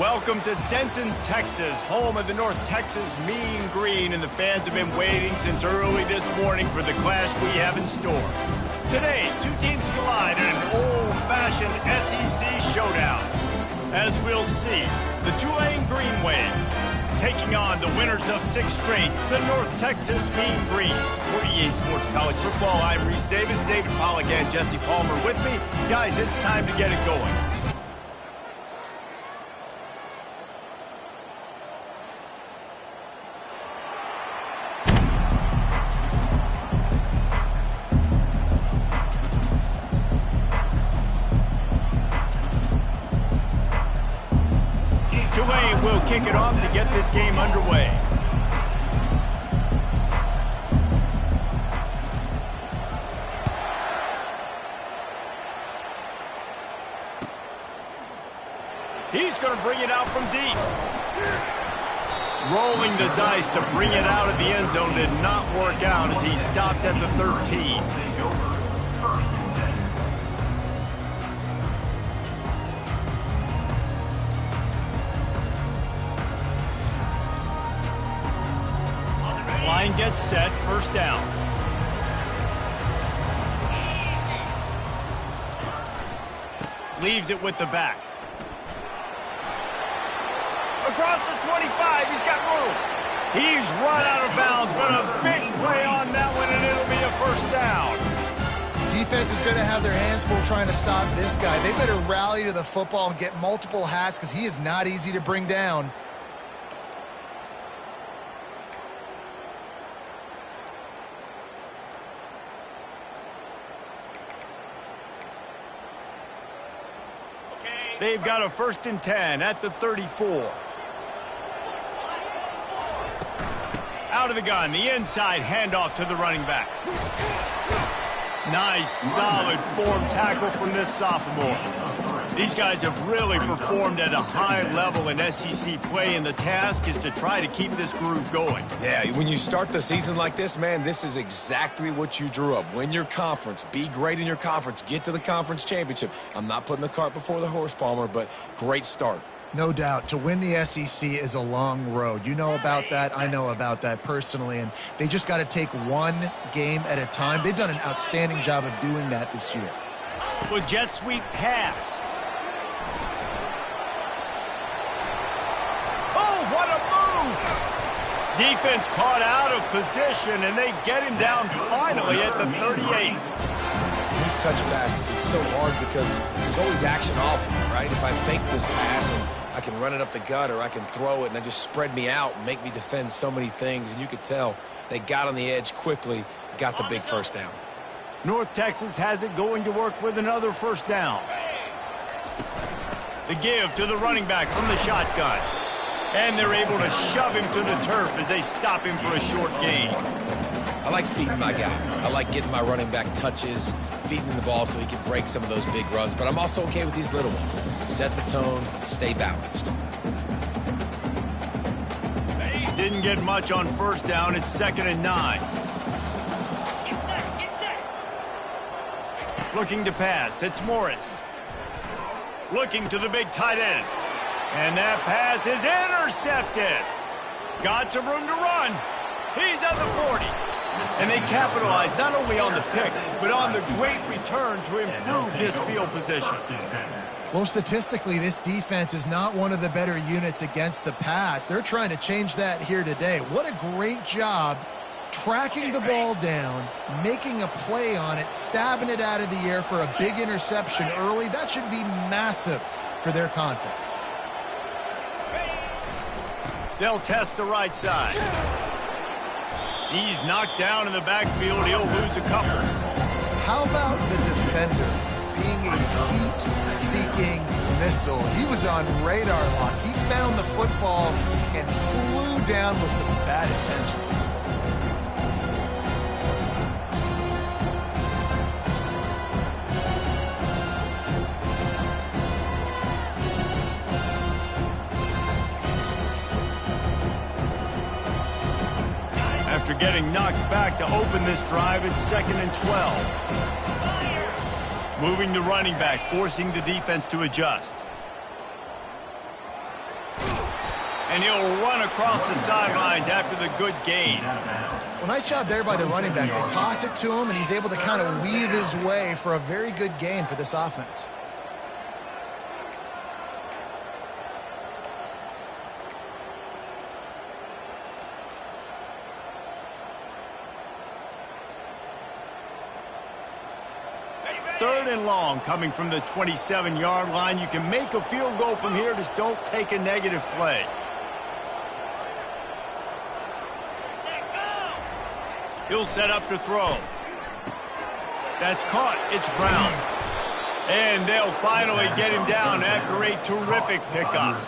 Welcome to Denton, Texas, home of the North Texas Mean Green, and the fans have been waiting since early this morning for the clash we have in store. Today, two teams collide in an old-fashioned SEC showdown. As we'll see, the Tulane Green Wave taking on the winners of 6 straight, the North Texas Mean Green. For EA Sports College Football, I'm Reese Davis, David Pollack, and Jesse Palmer with me. Guys, it's time to get it going. Tulane will kick it off to get this game underway. He's going to bring it out from deep. Rolling the dice to bring it out of the end zone did not work out as he stopped at the 13. Line gets set, first down. Leaves it with the back. Across the 25, he's got room. He's run out of bounds, but a big play on that one, and it'll be a first down. Defense is going to have their hands full trying to stop this guy. They better rally to the football and get multiple hats because he is not easy to bring down. They've got a 1st and 10 at the 34. Out of the gun, the inside handoff to the running back. Nice, solid form tackle from this sophomore. These guys have really performed at a high level in SEC play, and the task is to try to keep this groove going. Yeah, when you start the season like this, man, this is exactly what you drew up. Win your conference, be great in your conference, get to the conference championship. I'm not putting the cart before the horse, Palmer, but great start. No doubt. To win the SEC is a long road. You know about that. I know about that personally. And they just got to take one game at a time. They've done an outstanding job of doing that this year. With jet sweep pass. Oh, what a move! Defense caught out of position, and they get him down finally at the 38. These touch passes, it's so hard because there's always action off of it, right? If I fake this pass and I can run it up the gut or I can throw it and they just spread me out and make me defend so many things, and you could tell they got on the edge quickly, got the big first down. North Texas has it going to work with another first down. The give to the running back from the shotgun. And they're able to shove him to the turf as they stop him for a short gain. I like feeding my guy. I like getting my running back touches, feeding the ball so he can break some of those big runs. But I'm also okay with these little ones. Set the tone, stay balanced. Didn't get much on first down. It's 2nd and 9. Get set. Looking to pass. It's Morris. Looking to the big tight end. And that pass is intercepted. Got some room to run. He's at the 40. And they capitalize not only on the pick, but on the great return to improve this field position. Well, statistically, this defense is not one of the better units against the pass. They're trying to change that here today. What a great job tracking the ball down, making a play on it, stabbing it out of the air for a big interception early. That should be massive for their confidence. They'll test the right side. He's knocked down in the backfield. He'll lose a couple. How about the defender being a heat-seeking missile? He was on radar lock. He found the football and flew down with some bad intentions. After getting knocked back to open this drive, it's 2nd and 12. Moving the running back, forcing the defense to adjust. And he'll run across the sidelines after the good gain. Well, nice job there by the running back. They toss it to him, and he's able to kind of weave his way for a very good gain for this offense. Third and long coming from the 27-yard line. You can make a field goal from here. Just don't take a negative play. He'll set up to throw. That's caught. It's Brown. And they'll finally get him down after a terrific pickup.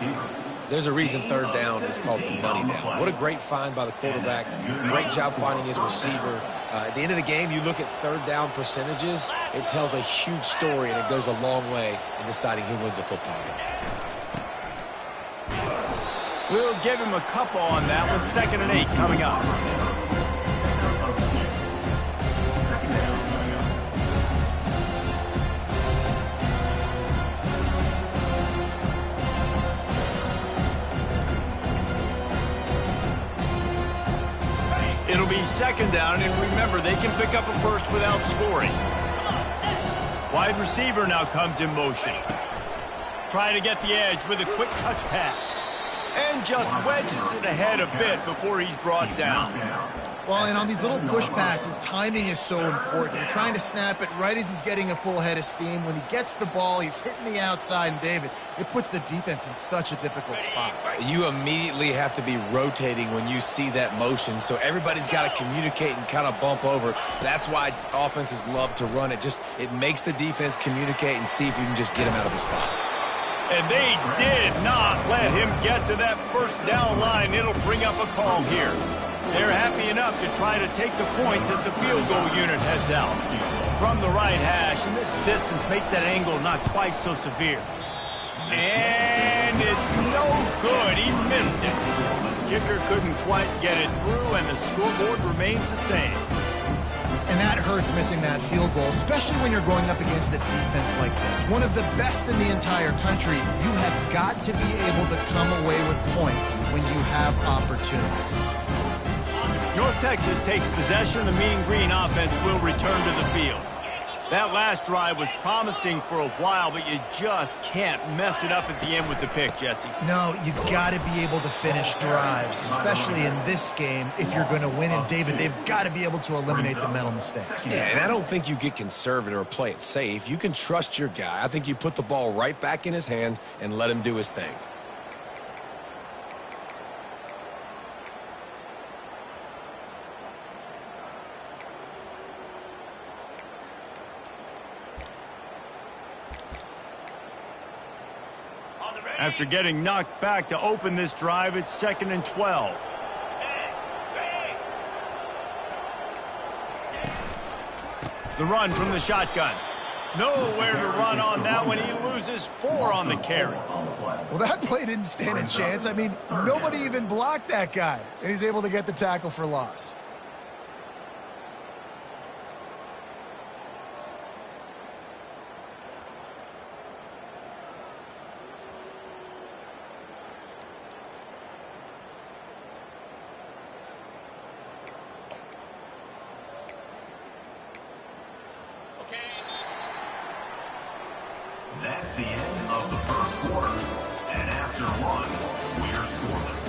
There's a reason third down is called the money down. What a great find by the quarterback. Great job finding his receiver. At the end of the game, you look at third down percentages. It tells a huge story, and it goes a long way in deciding who wins a football game. We'll give him a couple on that one. 2nd and 8 coming up. It'll be 2nd down, and remember, they can pick up a first without scoring. Wide receiver now comes in motion. Trying to get the edge with a quick touch pass. And just wedges it ahead a bit before he's brought down. Well, and on these little push passes, timing is so important. You're trying to snap it right as he's getting a full head of steam. When he gets the ball, he's hitting the outside, and David, it puts the defense in such a difficult spot. You immediately have to be rotating when you see that motion, so everybody's got to communicate and kind of bump over. That's why offenses love to run it. It makes the defense communicate and see if you can just get him out of the spot. And they did not let him get to that first down line. It'll bring up a call here. They're happy enough to try to take the points as the field goal unit heads out. From the right hash, and this distance makes that angle not quite so severe. And it's no good. He missed it. Kicker couldn't quite get it through, and the scoreboard remains the same. And that hurts, missing that field goal, especially when you're going up against a defense like this. One of the best in the entire country. You have got to be able to come away with points when you have opportunities. North Texas takes possession. The Mean Green offense will return to the field. That last drive was promising for a while, but you just can't mess it up at the end with the pick, Jesse. No, you got to be able to finish drives, especially in this game if you're going to win. And, David, they've got to be able to eliminate the mental mistakes. Yeah, and I don't think you get conservative or play it safe. You can trust your guy. I think you put the ball right back in his hands and let him do his thing. After getting knocked back to open this drive, it's 2nd and 12. The run from the shotgun. Nowhere to run on that one. He loses 4 on the carry. Well, that play didn't stand a chance. I mean, nobody even blocked that guy, and he's able to get the tackle for loss. That's the end of the first quarter. And after one, we're scoreless.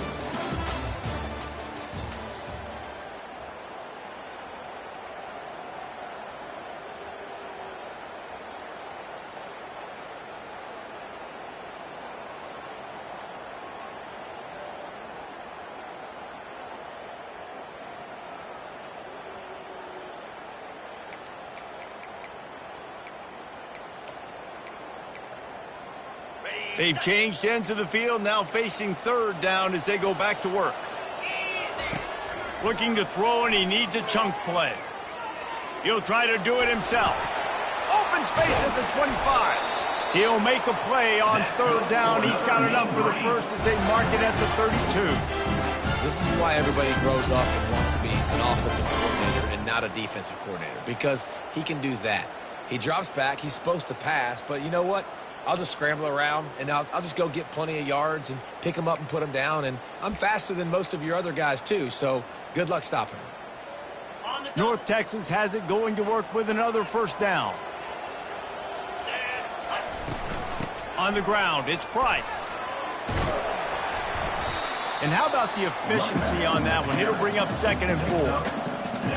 They've changed ends of the field, now facing 3rd down as they go back to work. Looking to throw, and he needs a chunk play. He'll try to do it himself. Open space at the 25. He'll make a play on 3rd down. He's got enough for the first as they mark it at the 32. This is why everybody grows up and wants to be an offensive coordinator and not a defensive coordinator, because he can do that. He drops back. He's supposed to pass, but you know what? I'll just scramble around, and I'll just go get plenty of yards and pick them up and put them down. And I'm faster than most of your other guys, too, so good luck stopping them. North Texas has it going to work with another first down. On the ground, it's Price. And how about the efficiency on that one? It'll bring up 2nd and 4.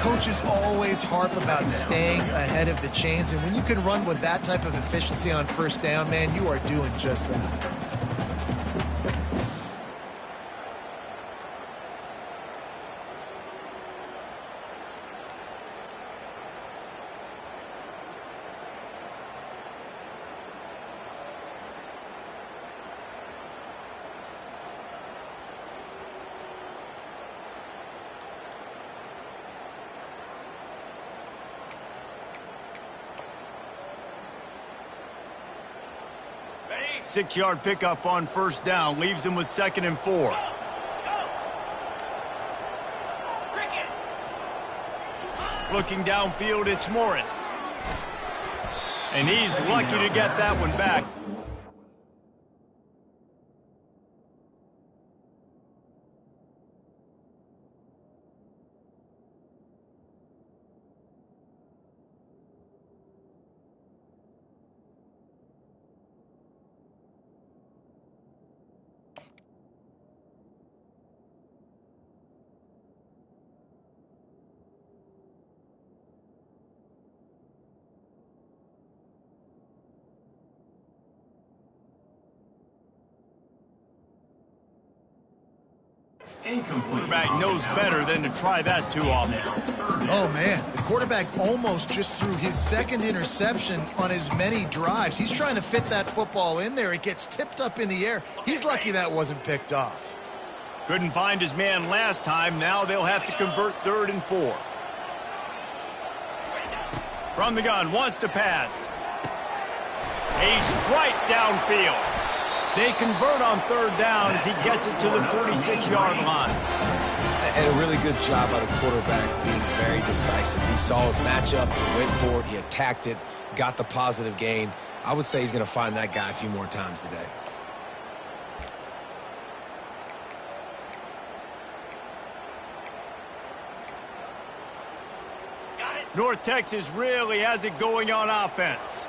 Coaches always harp about staying ahead of the chains, and when you can run with that type of efficiency on first down, man, you are doing just that. Six-yard pickup on first down. Leaves him with 2nd and 4. Looking downfield, it's Morris. And he's lucky to get that one back. Quarterback knows better than to try that too often. Oh, man. The quarterback almost just threw his 2nd interception on as many drives. He's trying to fit that football in there. It gets tipped up in the air. He's lucky that wasn't picked off. Couldn't find his man last time. Now they'll have to convert 3rd and 4. From the gun, wants to pass. A strike downfield. They convert on 3rd down as he gets it to the 46-yard line. And a really good job by the quarterback being very decisive. He saw his matchup, he went for it, he attacked it, got the positive gain. I would say he's going to find that guy a few more times today. North Texas really has it going on offense.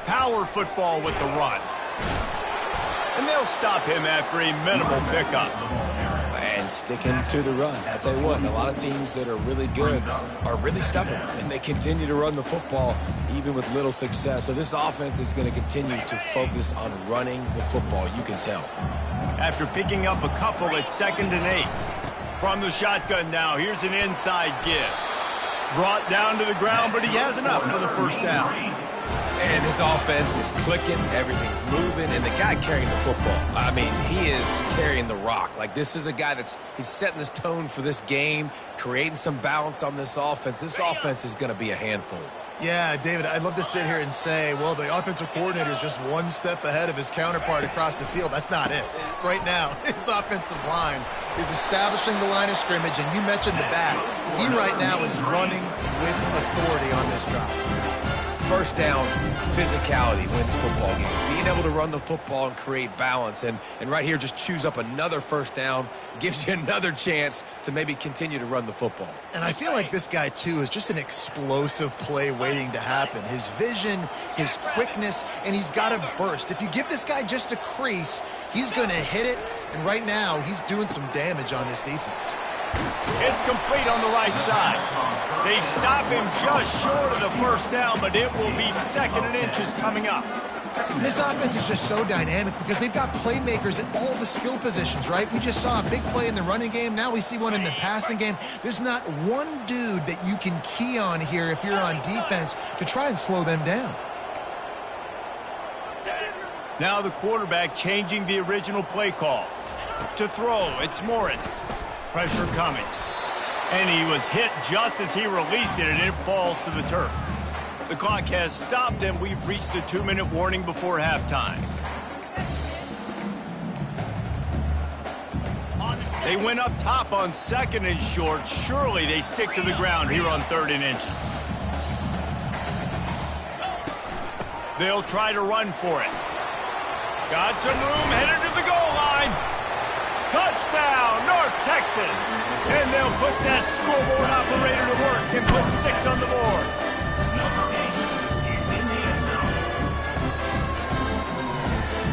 Power football with the run. And they'll stop him after a minimal pickup. And sticking to the run. I'll tell you what, a lot of teams that are really good are really stubborn, and they continue to run the football even with little success. So this offense is going to continue to focus on running the football, you can tell. After picking up a couple at 2nd and 8. From the shotgun now, here's an inside give. Brought down to the ground, but he has enough for the first down. And his offense is clicking, everything's moving, and the guy carrying the football, I mean, he is carrying the rock. Like, this is a guy he's setting this tone for this game, creating some balance on this offense. This offense is going to be a handful. Yeah, David, I'd love to sit here and say, well, the offensive coordinator is just one step ahead of his counterpart across the field. That's not it. Right now, his offensive line is establishing the line of scrimmage, and you mentioned the back. He right now is running with authority on this drive. First down, physicality wins football games. Being able to run the football and create balance. And right here, just choose up another first down, gives you another chance to maybe continue to run the football. And I feel like this guy, too, is just an explosive play waiting to happen. His vision, his quickness, and he's got a burst. If you give this guy just a crease, he's going to hit it. And right now, he's doing some damage on this defense. It's complete on the right side. They stop him just short of the first down, but it will be 2nd and inches coming up. This offense is just so dynamic because they've got playmakers at all the skill positions, right? We just saw a big play in the running game. Now we see one in the passing game. There's not one dude that you can key on here if you're on defense to try and slow them down. Now the quarterback changing the original play call. To throw, it's Morris. Pressure coming. And he was hit just as he released it, and it falls to the turf. The clock has stopped, and we've reached the 2-minute warning before halftime. They went up top on 2nd and short. Surely they stick to the ground here on 3rd and inches. They'll try to run for it. Got some room, headed to the goal line. Touchdown, North Texas. And they'll put that scoreboard operator to work and put 6 on the board. Number 8 is in the end zone.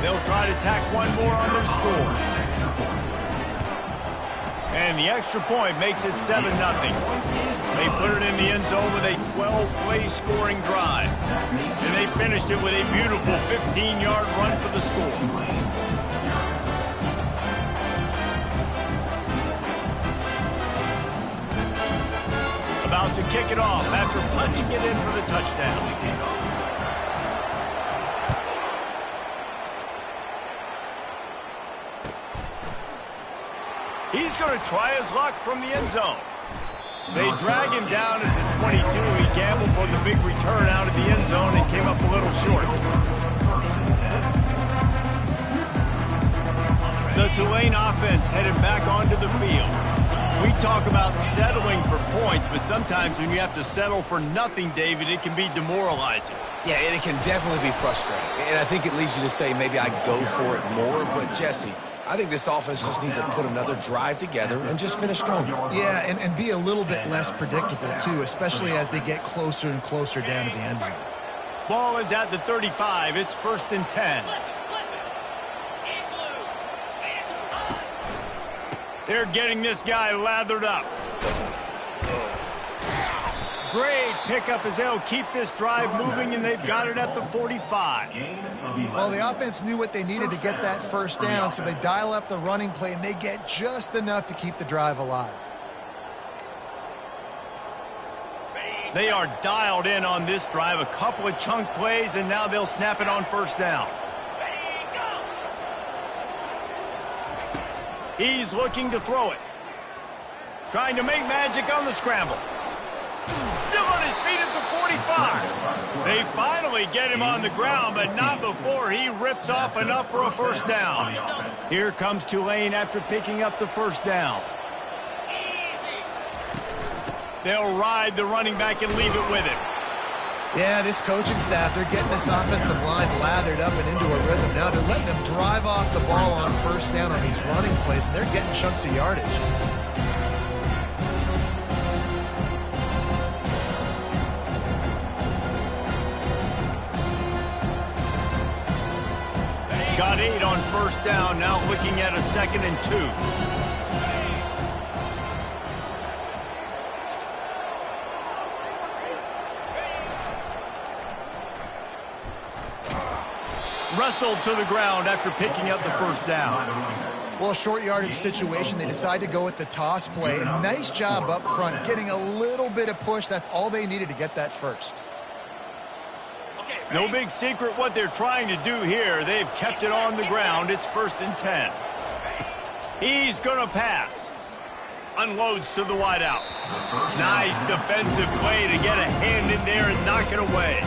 They'll try to tack one more on their score. And the extra point makes it 7-0. They put it in the end zone with a 12-play scoring drive. And they finished it with a beautiful 15-yard run for the score. About to kick it off after punching it in for the touchdown. He's going to try his luck from the end zone. They drag him down at the 22. He gambled for the big return out of the end zone and came up a little short. The Tulane offense headed back onto the field. We talk about settling for points, but sometimes when you have to settle for nothing, David, it can be demoralizing. Yeah, and it can definitely be frustrating. And I think it leads you to say maybe I go for it more. But, Jesse, I think this offense just needs to put another drive together and just finish strong. Yeah, and be a little bit less predictable, too, especially as they get closer and closer down to the end zone. Ball is at the 35. It's 1st and 10. They're getting this guy lathered up. Great pickup as they'll keep this drive moving, and they've got it at the 45. Well, the offense knew what they needed to get that first down, so they dial up the running play, and they get just enough to keep the drive alive. They are dialed in on this drive. A couple of chunk plays, and now they'll snap it on 1st down. He's looking to throw it. Trying to make magic on the scramble. Still on his feet at the 45. They finally get him on the ground, but not before he rips off enough for a 1st down. Here comes Tulane after picking up the 1st down. They'll ride the running back and leave it with him. Yeah, this coaching staff, they're getting this offensive line lathered up and into a rhythm. Now they're letting them drive off the ball on 1st down on these running plays, and they're getting chunks of yardage. Got 8 on 1st down, now looking at a 2nd and 2. Wrestled to the ground after picking up the 1st down. Well, a short yardage situation, they decide to go with the toss play. Nice job up front, getting a little bit of push. That's all they needed to get that first. No big secret what they're trying to do here. They've kept it on the ground. It's 1st and 10. He's going to pass. Unloads to the wideout. Nice defensive play to get a hand in there and knock it away.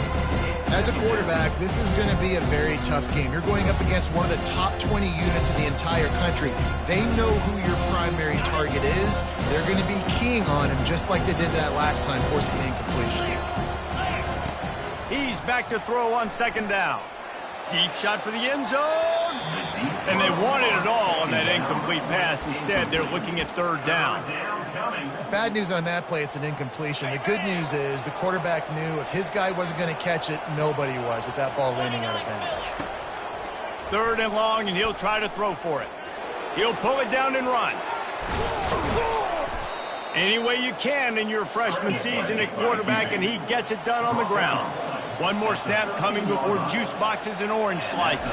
As a quarterback, this is going to be a very tough game. You're going up against one of the top 20 units in the entire country. They know who your primary target is. They're going to be keying on him just like they did that last time, forcing the incompletion. He's back to throw on 2nd down. Deep shot for the end zone. And they wanted it all on that incomplete pass. Instead, they're looking at 3rd down. Bad news on that play, it's an incompletion. The good news is the quarterback knew if his guy wasn't going to catch it, nobody was with that ball raining out of bounds. 3rd and long, and he'll try to throw for it. He'll pull it down and run. Any way you can in your freshman season at quarterback, and he gets it done on the ground. One more snap coming before juice boxes and orange slices.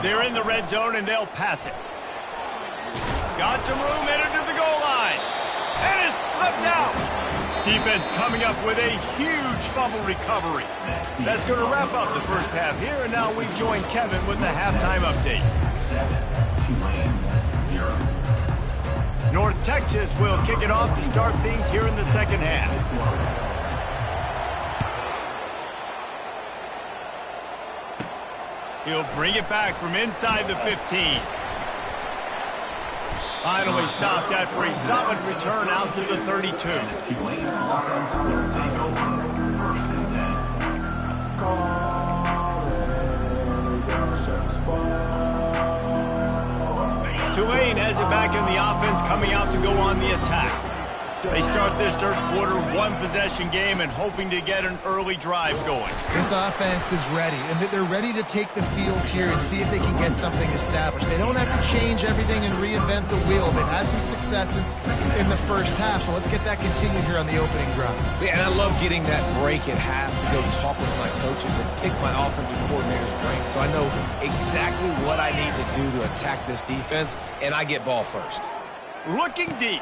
They're in the red zone, and they'll pass it. Got some room, headed to the goal line. And is slipped out. Defense coming up with a huge fumble recovery. That's going to wrap up the 1st half here, and now we join Kevin with the halftime update. 7-0. North Texas will kick it off to start things here in the 2nd half. He'll bring it back from inside the 15. Finally stopped after a solid return out to the 32. Tulane offense will take over 1st and 10. are back in the offense, coming out to go on the attack. They start this third quarter one-possession game and hoping to get an early drive going. This offense is ready, and they're ready to take the field here and see if they can get something established. They don't have to change everything and reinvent the wheel. They've had some successes in the first half, so let's get that continued here on the opening drive. Yeah, and I love getting that break at half to go talk with my coaches and pick my offensive coordinator's brain so I know exactly what I need to do to attack this defense, and I get ball first. Looking deep.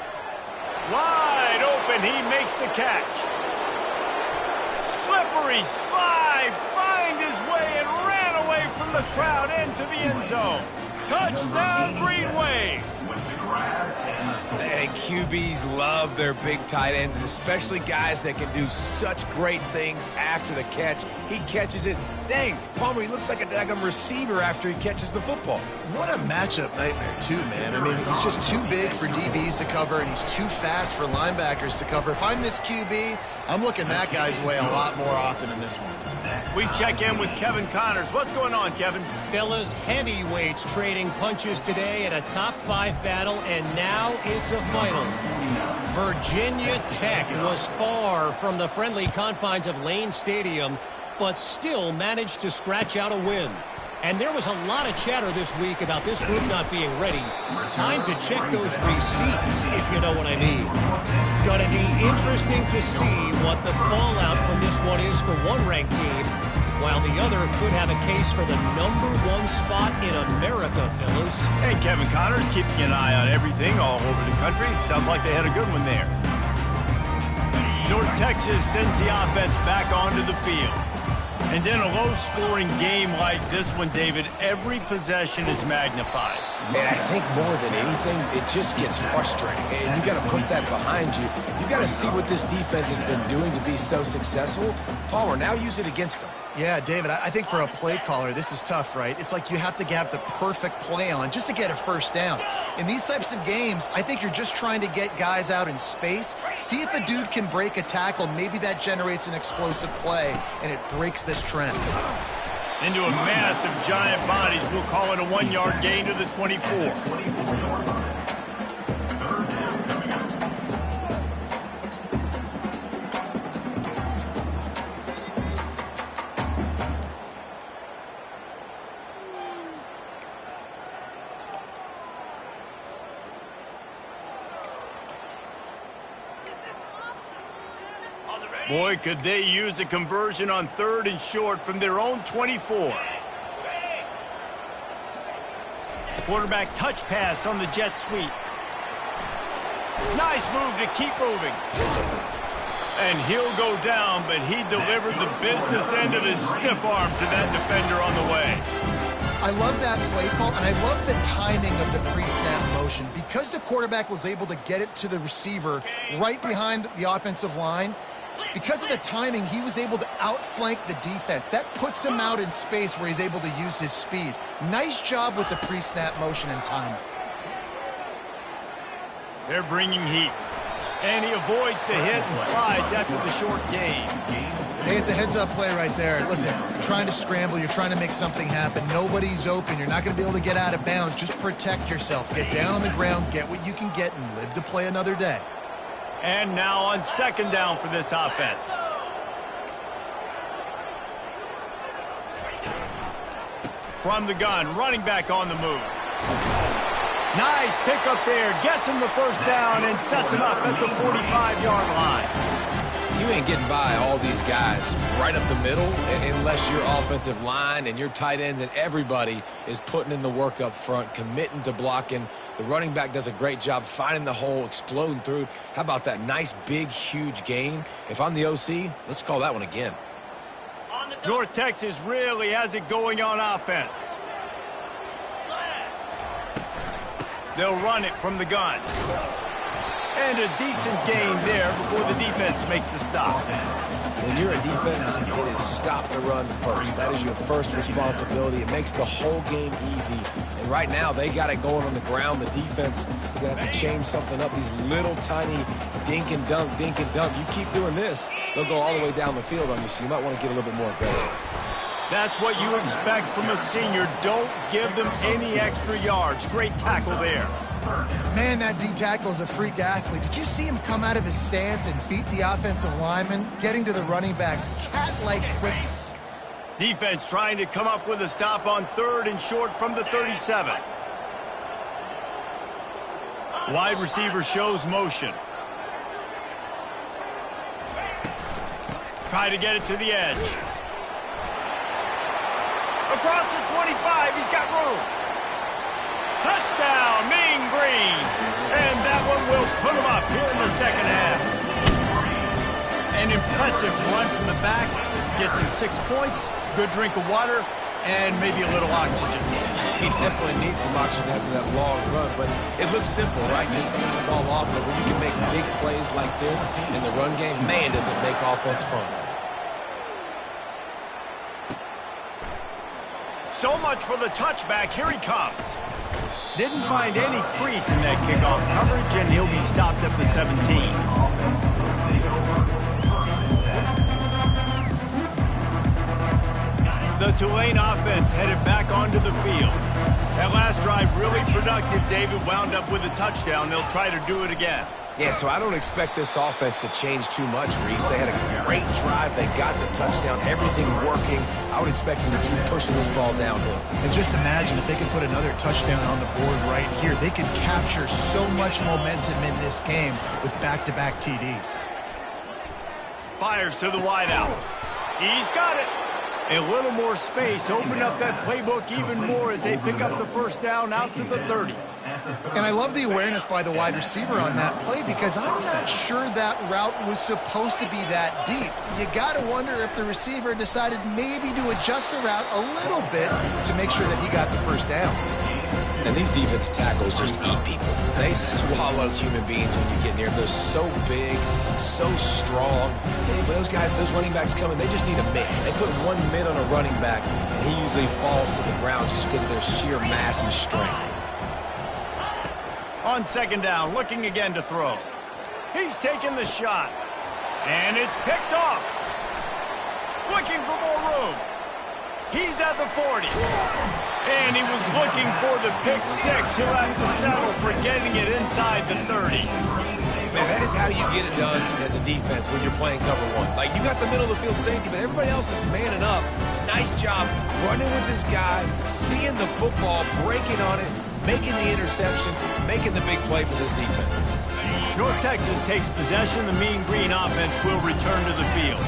Wide open, he makes the catch. Slippery slide, find his way and ran away from the crowd into the end zone. Touchdown, Green Wave. And QBs love their big tight ends, and especially guys that can do such great things after the catch. He catches it. Dang, Palmer, he looks like a daggum receiver after he catches the football. What a matchup nightmare, too, man. I mean, he's just too big for DBs to cover, and he's too fast for linebackers to cover. If I'm this QB, I'm looking that guy's way a lot more often in this one. We check in with Kevin Connors. What's going on, Kevin? Fellas, heavyweights trading punches today in a top-5 battle, and now it's a final. Virginia Tech was far from the friendly confines of Lane Stadium, but still managed to scratch out a win. And there was a lot of chatter this week about this group not being ready. Time to check those receipts, if you know what I mean. Gonna be interesting to see what the fallout from this one is for one ranked team, while the other could have a case for the #1 spot in America, fellas. Hey, Kevin Connors keeping an eye on everything all over the country. Sounds like they had a good one there. North Texas sends the offense back onto the field. And in a low-scoring game like this one, David, every possession is magnified. And I think more than anything, it just gets frustrating. And you got to put that behind you. You got to see what this defense has been doing to be so successful. Palmer, now use it against them. Yeah, David, I think for a play caller, this is tough, right? It's like you have to have the perfect play on just to get a first down. In these types of games, I think you're just trying to get guys out in space, see if a dude can break a tackle. Maybe that generates an explosive play, and it breaks this trend. Into a mass of giant bodies. We'll call it a 1-yard gain to the 24. Boy, could they use a conversion on 3rd and short from their own 24. Quarterback touch pass on the jet sweep. Nice move to keep moving. And he'll go down, but he delivered the business end of his stiff arm to that defender on the way. I love that play call, and I love the timing of the pre-snap motion. Because the quarterback was able to get it to the receiver right behind the offensive line, because of the timing, he was able to outflank the defense. That puts him out in space where he's able to use his speed. Nice job with the pre-snap motion and timing. They're bringing heat. And he avoids the hit and slides after the short gain. Hey, it's a heads-up play right there. Listen, you're trying to scramble. You're trying to make something happen. Nobody's open. You're not going to be able to get out of bounds. Just protect yourself. Get down on the ground, get what you can get, and live to play another day. And now on 2nd down for this offense. From the gun, running back on the move. Nice pickup there. Gets him the first down and sets him up at the 45-yard line. You ain't getting by all these guys right up the middle unless your offensive line and your tight ends and everybody is putting in the work up front, committing to blocking. The running back does a great job finding the hole, exploding through. How about that nice, big, huge gain? If I'm the OC, let's call that one again. North Texas really has it going on offense. They'll run it from the gun. And a decent gain there before the defense makes the stop. When you're a defense, it is stop the run first. That is your first responsibility. It makes the whole game easy. And right now, they got it going on the ground. The defense is going to have to change something up. These little tiny dink and dunk, dink and dunk. You keep doing this, they'll go all the way down the field on you, so you might want to get a little bit more aggressive. That's what you expect from a senior. Don't give them any extra yards. Great tackle there. Man, that D tackle is a freak athlete. Did you see him come out of his stance and beat the offensive lineman, getting to the running back? Cat-like quickness. Defense trying to come up with a stop on 3rd and short from the 37. Wide receiver shows motion. Try to get it to the edge. Across the 25, he's got room. Touchdown, Mean Green. And that one will put him up here in the second half. An impressive run from the back. Gets him 6 points, good drink of water, and maybe a little oxygen. He definitely needs some oxygen after that long run, but it looks simple, right? Just hand the ball off, but when you can make big plays like this in the run game, man, does it make offense fun. So much for the touchback. Here he comes. Didn't find any crease in that kickoff coverage, and he'll be stopped at the 17. The Tulane offense headed back onto the field. That last drive really productive. David wound up with a touchdown. They'll try to do it again. Yeah, so I don't expect this offense to change too much, Reese. They had a great drive. They got the touchdown. Everything working. I would expect them to keep pushing this ball downhill. And just imagine if they could put another touchdown on the board right here. They could capture so much momentum in this game with back-to-back TDs. Fires to the wideout. He's got it. A little more space. Open up that playbook even more as they pick up the first down out to the 30. And I love the awareness by the wide receiver on that play because I'm not sure that route was supposed to be that deep. You got to wonder if the receiver decided maybe to adjust the route a little bit to make sure that he got the first down. And these defensive tackles just eat people. They swallow human beings when you get near them. They're so big, so strong. Those guys, those running backs coming, they just need a mitt. They put one mitt on a running back, and he usually falls to the ground just because of their sheer mass and strength. On second down, looking again to throw. He's taking the shot. And it's picked off. Looking for more room. He's at the 40. And he was looking for the pick six. He'll have to settle for getting it inside the 30. Man, that is how you get it done as a defense when you're playing cover one. Like, you got the middle of the field safety, but everybody else is manning up. Nice job running with this guy, seeing the football, breaking on it, making the interception, making the big play for this defense. North Texas takes possession. The Mean Green offense will return to the field.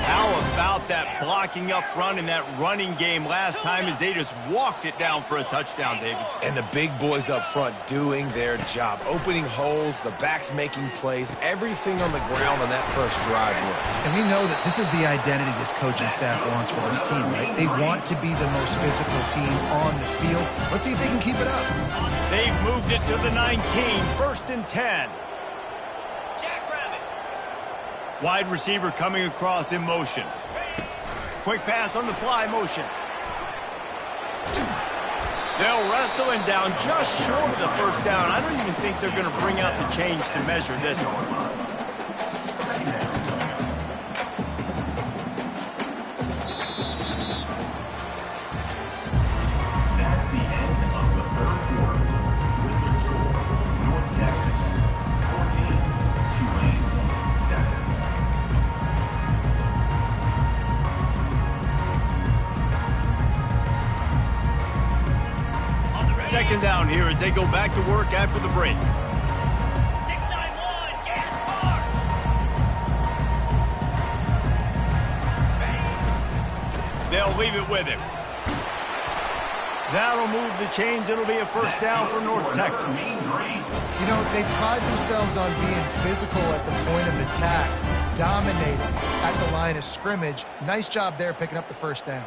How about that blocking up front in that running game last time as they just walked it down for a touchdown, David? And the big boys up front doing their job, opening holes, the backs making plays, everything on the ground on that first drive worked. And we know that this is the identity this coaching staff wants for this team, right? They want to be the most physical team on the field. Let's see if they can keep it up. They've moved it to the 19, 1st and 10. Wide receiver coming across in motion. Quick pass on the fly motion. They'll wrestle him down just short of the first down. I don't even think they're going to bring out the chains to measure this one. Second down here as they go back to work after the break. 691, gas bar. They'll leave it with him. That'll move the chains. It'll be a first down for North Texas. You know, they pride themselves on being physical at the point of attack, dominating at the line of scrimmage. Nice job there picking up the first down.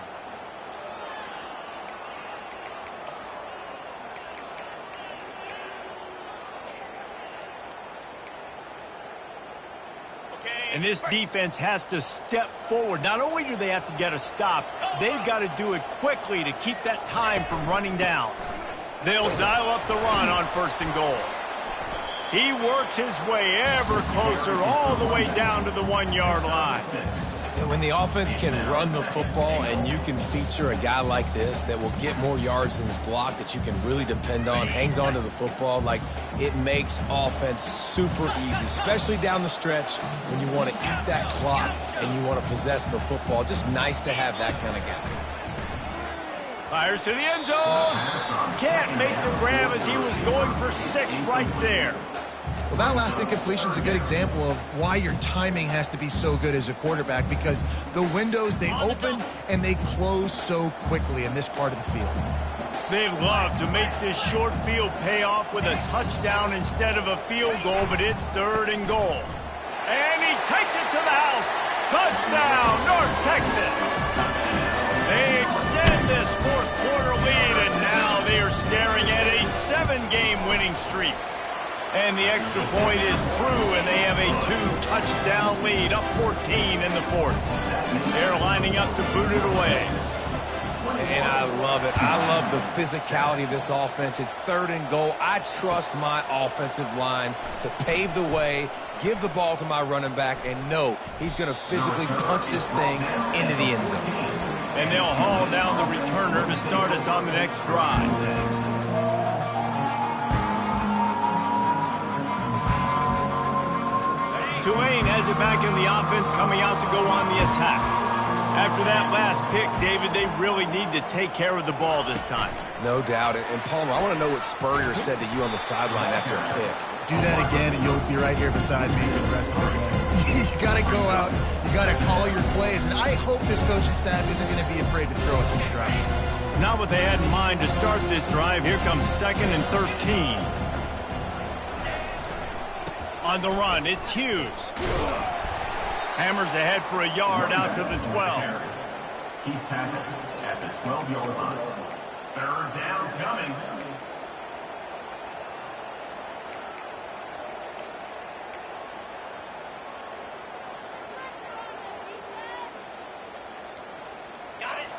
And this defense has to step forward. Not only do they have to get a stop, they've got to do it quickly to keep that time from running down. They'll dial up the run on 1st and goal. He works his way ever closer all the way down to the 1-yard line. When the offense can run the football and you can feature a guy like this that will get more yards than his block, that you can really depend on, hangs on to the football, like, it makes offense super easy, especially down the stretch when you want to eat that clock and you want to possess the football. Just nice to have that kind of guy. Fires to the end zone. Can't make the grab as he was going for 6 right there. Well, that last incompletion is a good example of why your timing has to be so good as a quarterback, because the windows, they open and they close so quickly in this part of the field. They'd love to make this short field pay off with a touchdown instead of a field goal, but it's 3rd and goal. And he takes it to the house. Touchdown, North Texas. They extend this 4th quarter lead, and now they are staring at a 7-game winning streak. And the extra point is true, and they have a 2-touchdown lead, up 14 in the 4th. They're lining up to boot it away. And I love it. I love the physicality of this offense. It's 3rd and goal. I trust my offensive line to pave the way, give the ball to my running back, and know he's going to physically punch this thing into the end zone. And they'll haul down the returner to start us on the next drive. Tulane has it back in the offense, coming out to go on the attack. After that last pick, David, they really need to take care of the ball this time. No doubt. And Palmer, I want to know what Spurrier said to you on the sideline after a pick. Do that again, and you'll be right here beside me for the rest of the game. You got to go out. You got to call your plays. And I hope this coaching staff isn't going to be afraid to throw at this drive. Not what they had in mind to start this drive. Here comes 2nd and 13. On the run, it's Hughes. Hammers ahead for a yard out to the 12. He's tackled at the 12-yard line. 3rd down coming.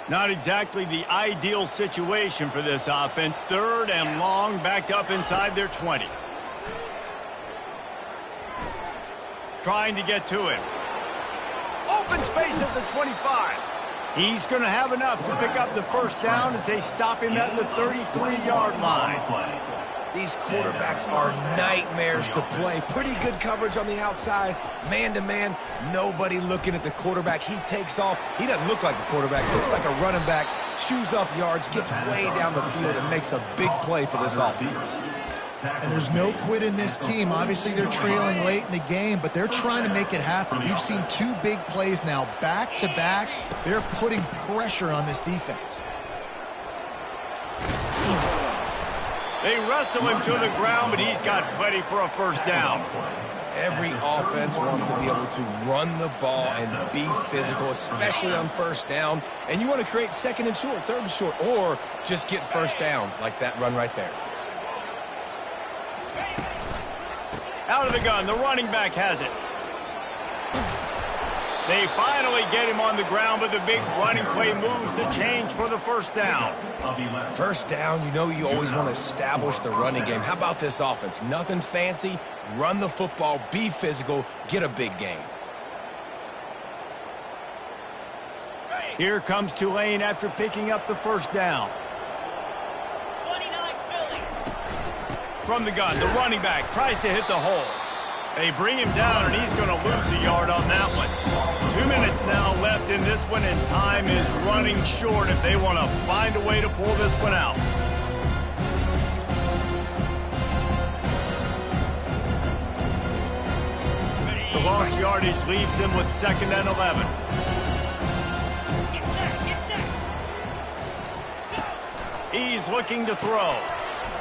Not exactly the ideal situation for this offense. 3rd and long, back up inside their 20. Trying to get to him. Open space at the 25. He's going to have enough to pick up the 1st down as they stop him at the 33-yard line. These quarterbacks are nightmares to play. Pretty good coverage on the outside. Man-to-man, nobody looking at the quarterback. He takes off. He doesn't look like the quarterback. Looks like a running back. Chews up yards, gets way down the field, and makes a big play for this offense. And there's no quit in this team. Obviously, they're trailing late in the game, but they're trying to make it happen. We've seen 2 big plays now, back-to-back. They're putting pressure on this defense. They wrestle him to the ground, but he's got plenty for a 1st down. Every offense wants to be able to run the ball and be physical, especially on 1st down. And you want to create 2nd and short, 3rd and short, or just get 1st downs like that run right there. Out of the gun, the running back has it. They finally get him on the ground, but the big running play moves the change for the 1st down. 1st down, you know you always want to establish the running game. How about this offense? Nothing fancy. Run the football, be physical, get a big gain. Here comes Tulane after picking up the 1st down. From the gun, the running back tries to hit the hole. They bring him down, and he's going to lose a yard on that one. 2 minutes now left in this one, and time is running short if they want to find a way to pull this one out. The lost yardage leaves him with 2nd and 11. He's looking to throw.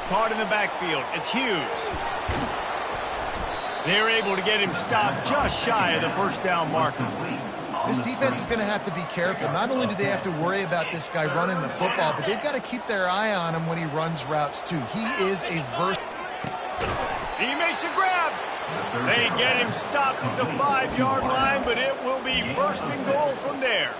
Caught in the backfield. It's Hughes. They're able to get him stopped just shy of the 1st down marker. This defense is going to have to be careful. Not only do they have to worry about this guy running the football, but they've got to keep their eye on him when he runs routes, too. He is a versatile. He makes a grab. They get him stopped at the 5-yard line, but it will be 1st and goal from there.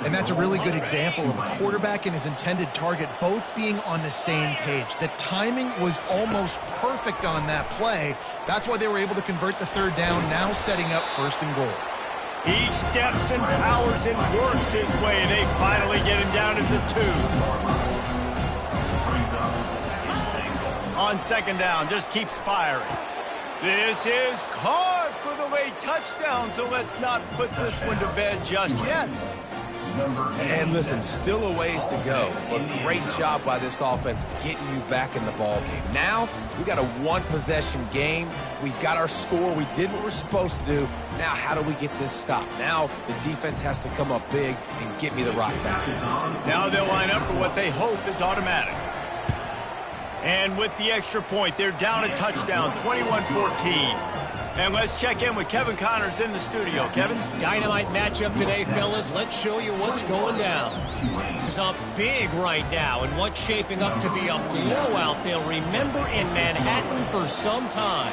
And that's a really good example of a quarterback and his intended target both being on the same page. The timing was almost perfect on that play. That's why they were able to convert the 3rd down, now setting up 1st and goal. He steps and powers and works his way. They finally get him down to the 2. On second down, just keeps firing. This is caught for the late touchdown, so let's not put this one to bed just yet. And listen, still a ways to go, but great job by this offense getting you back in the ball game. Now, we got a one-possession game. We got our score. We did what we're supposed to do. Now, how do we get this stopped? Now, the defense has to come up big and get me the rock back. Now they'll line up for what they hope is automatic. And with the extra point, they're down a touchdown, 21-14. And let's check in with Kevin Connors in the studio. Kevin? Dynamite matchup today, fellas. Let's show you what's going down. It's up big right now, and what's shaping up to be a blowout they'll remember in Manhattan for some time.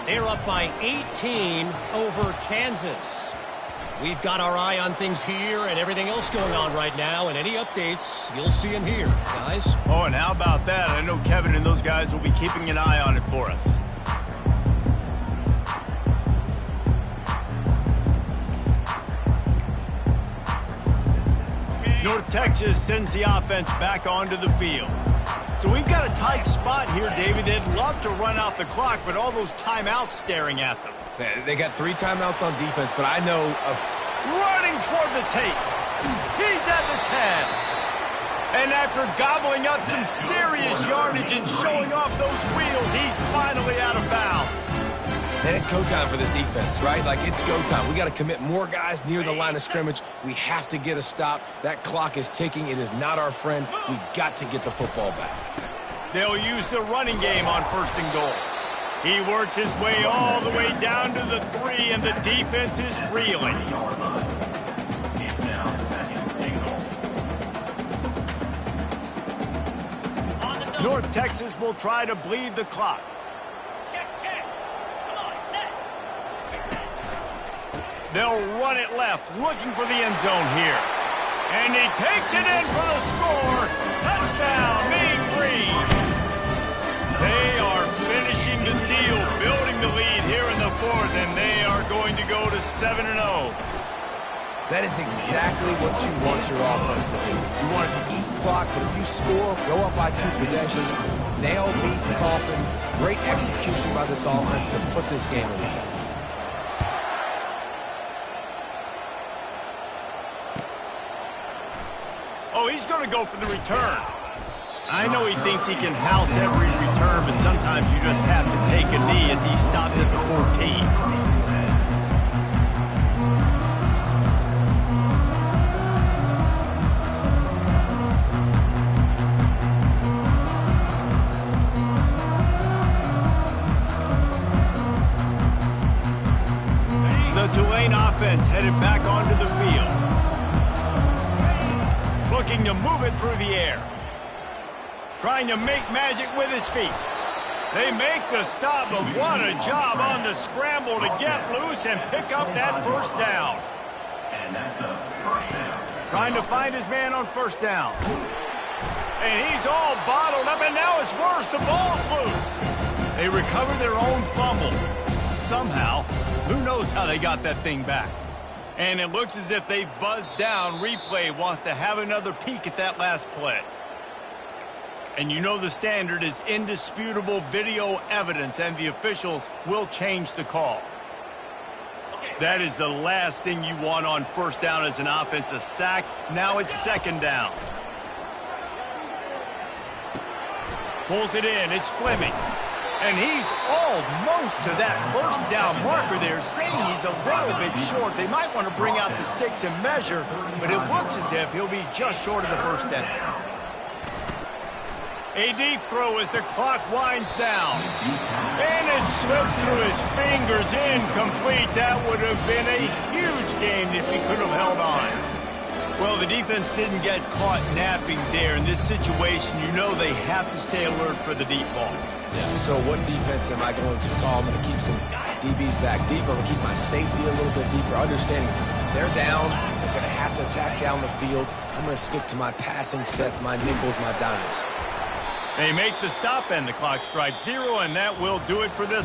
They're up by 18 over Kansas. We've got our eye on things here and everything else going on right now, and any updates, you'll see them here, guys. Oh, and how about that? I know Kevin and those guys will be keeping an eye on it for us. North Texas sends the offense back onto the field. So we've got a tight spot here, David. They'd love to run out the clock, but all those timeouts staring at them. They got 3 timeouts on defense, but I know of... Running toward the tape. He's at the 10. And after gobbling up some serious yardage and showing off those wheels, he's finally out of bounds. Man, it's go time for this defense, right? Like, it's go time. We got to commit more guys near the line of scrimmage. We have to get a stop. That clock is ticking. It is not our friend. We got to get the football back. They'll use the running game on first and goal. He works his way all the way down to the 3, and the defense is reeling. North Texas will try to bleed the clock. They'll run it left, looking for the end zone here. And he takes it in for the score. Touchdown, Mean Green. They are finishing the deal, building the lead here in the 4th, and they are going to go to 7-0. That is exactly what you want your offense to do. You want it to eat clock, but if you score, go up by 2 possessions, nail, beat, coffin. Great execution by this offense to put this game away. Oh, he's going to go for the return. I know he thinks he can house every return, but sometimes you just have to take a knee as he stopped at the 14. The Tulane offense headed back onto the field. Looking to move it through the air. Trying to make magic with his feet. They make the stop, but what a job on the scramble to get loose and pick up that first down. And that's a first down. Trying to find his man on first down. And he's all bottled up, and now it's worse. The ball's loose. They recover their own fumble. Somehow, who knows how they got that thing back. And it looks as if they've buzzed down. Replay wants to have another peek at that last play. And you know the standard is indisputable video evidence, and the officials will change the call. That is the last thing you want on first down as an offensive sack. Now it's second down. Pulls it in. It's Fleming. And he's almost to that first down marker there, saying he's a little bit short. They might want to bring out the sticks and measure, but it looks as if he'll be just short of the first down. A deep throw as the clock winds down. And it slips through his fingers, incomplete. That would have been a huge game if he could have held on. Well, the defense didn't get caught napping there. In this situation, you know they have to stay alert for the deep ball. Yeah, so what defense am I going to call? I'm going to keep some DBs back deep. I'm going to keep my safety a little bit deeper, understanding they're down. They're going to have to attack down the field. I'm going to stick to my passing sets, my nickels, my dimes. They make the stop, and the clock strikes 0, and that will do it for this